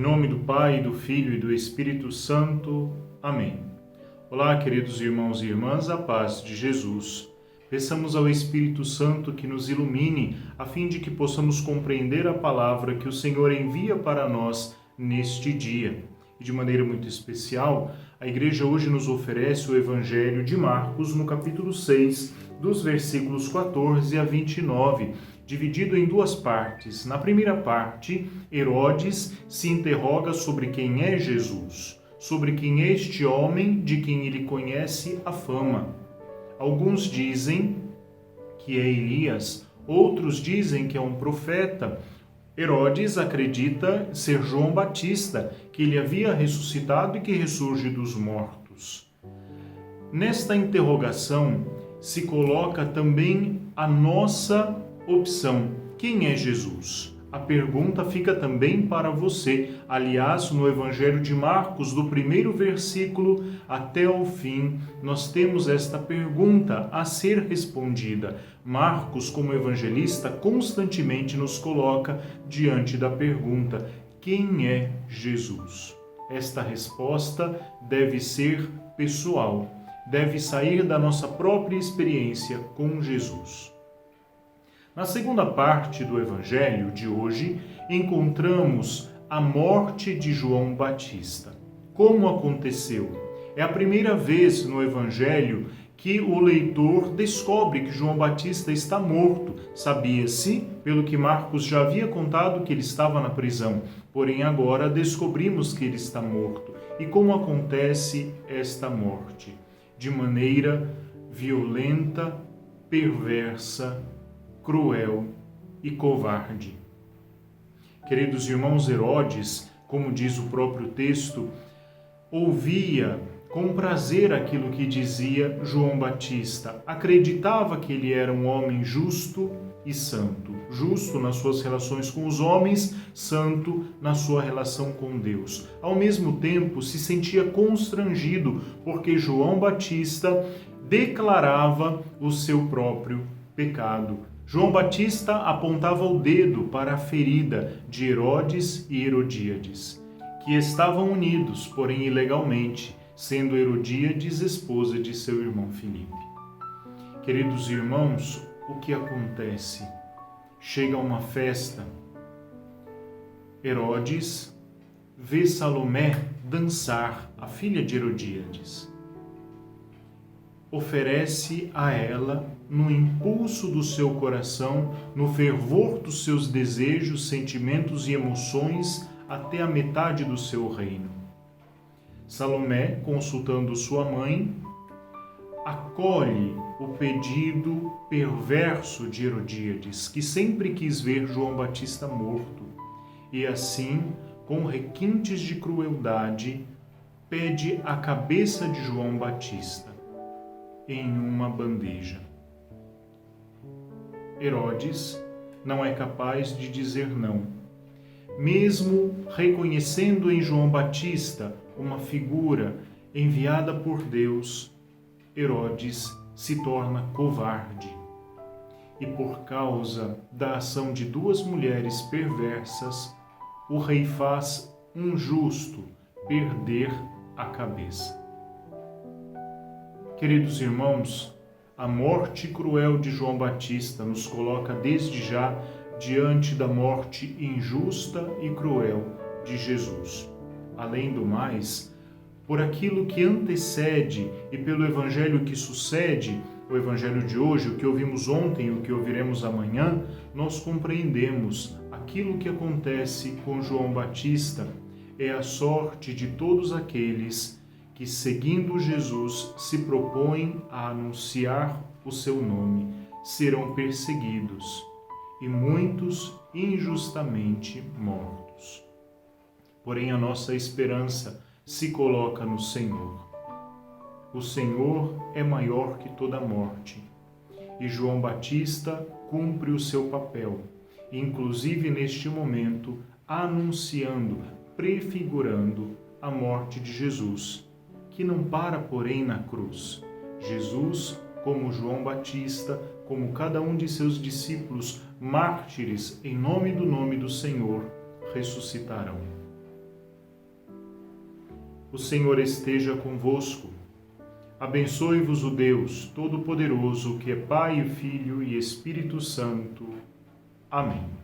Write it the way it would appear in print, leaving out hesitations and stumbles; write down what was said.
nome do Pai, do Filho e do Espírito Santo. Amém. Olá, queridos irmãos e irmãs, a paz de Jesus. Peçamos ao Espírito Santo que nos ilumine, a fim de que possamos compreender a palavra que o Senhor envia para nós neste dia. E de maneira muito especial, a Igreja hoje nos oferece o Evangelho de Marcos, no capítulo 6, dos versículos 14 a 29, dividido em duas partes. Na primeira parte, Herodes se interroga sobre quem é Jesus, sobre quem é este homem de quem ele conhece a fama. Alguns dizem que é Elias, outros dizem que é um profeta. Herodes acredita ser João Batista, que ele havia ressuscitado e que ressurge dos mortos. Nesta interrogação se coloca também a nossa opção. Quem é Jesus? A pergunta fica também para você. Aliás, no Evangelho de Marcos, do primeiro versículo até o fim, nós temos esta pergunta a ser respondida. Marcos, como evangelista, constantemente nos coloca diante da pergunta: quem é Jesus? Esta resposta deve ser pessoal, deve sair da nossa própria experiência com Jesus. Na segunda parte do Evangelho de hoje, encontramos a morte de João Batista. Como aconteceu? É a primeira vez no Evangelho que o leitor descobre que João Batista está morto. Sabia-se, pelo que Marcos já havia contado, que ele estava na prisão, porém agora descobrimos que ele está morto. E como acontece esta morte? De maneira violenta, perversa, cruel e covarde. Queridos irmãos, Herodes, como diz o próprio texto, ouvia com prazer aquilo que dizia João Batista. Acreditava que ele era um homem justo e santo. Justo nas suas relações com os homens, santo na sua relação com Deus. Ao mesmo tempo, se sentia constrangido porque João Batista declarava o seu próprio pecado. João Batista apontava o dedo para a ferida de Herodes e Herodíades, que estavam unidos, porém ilegalmente, sendo Herodíades esposa de seu irmão Filipe. Queridos irmãos, o que acontece? Chega uma festa. Herodes vê Salomé dançar, a filha de Herodíades. Oferece a ela, no impulso do seu coração, no fervor dos seus desejos, sentimentos e emoções, até a metade do seu reino. Salomé, consultando sua mãe, acolhe o pedido perverso de Herodíades, que sempre quis ver João Batista morto, e assim, com requintes de crueldade, pede a cabeça de João Batista em uma bandeja. Herodes não é capaz de dizer não. Mesmo reconhecendo em João Batista uma figura enviada por Deus, Herodes se torna covarde. E por causa da ação de duas mulheres perversas, o rei faz um justo perder a cabeça. Queridos irmãos, a morte cruel de João Batista nos coloca desde já diante da morte injusta e cruel de Jesus. Além do mais, por aquilo que antecede e pelo evangelho que sucede, o evangelho de hoje, o que ouvimos ontem e o que ouviremos amanhã, nós compreendemos aquilo que acontece com João Batista é a sorte de todos aqueles que, seguindo Jesus, se propõem a anunciar o seu nome, serão perseguidos e muitos injustamente mortos. Porém, a nossa esperança se coloca no Senhor. O Senhor é maior que toda morte. E João Batista cumpre o seu papel, inclusive neste momento, anunciando, prefigurando a morte de Jesus, que não para, porém, na cruz. Jesus, como João Batista, como cada um de seus discípulos, mártires em nome do Senhor, ressuscitarão. O Senhor esteja convosco. Abençoe-vos o Deus Todo-Poderoso, que é Pai, Filho e Espírito Santo. Amém.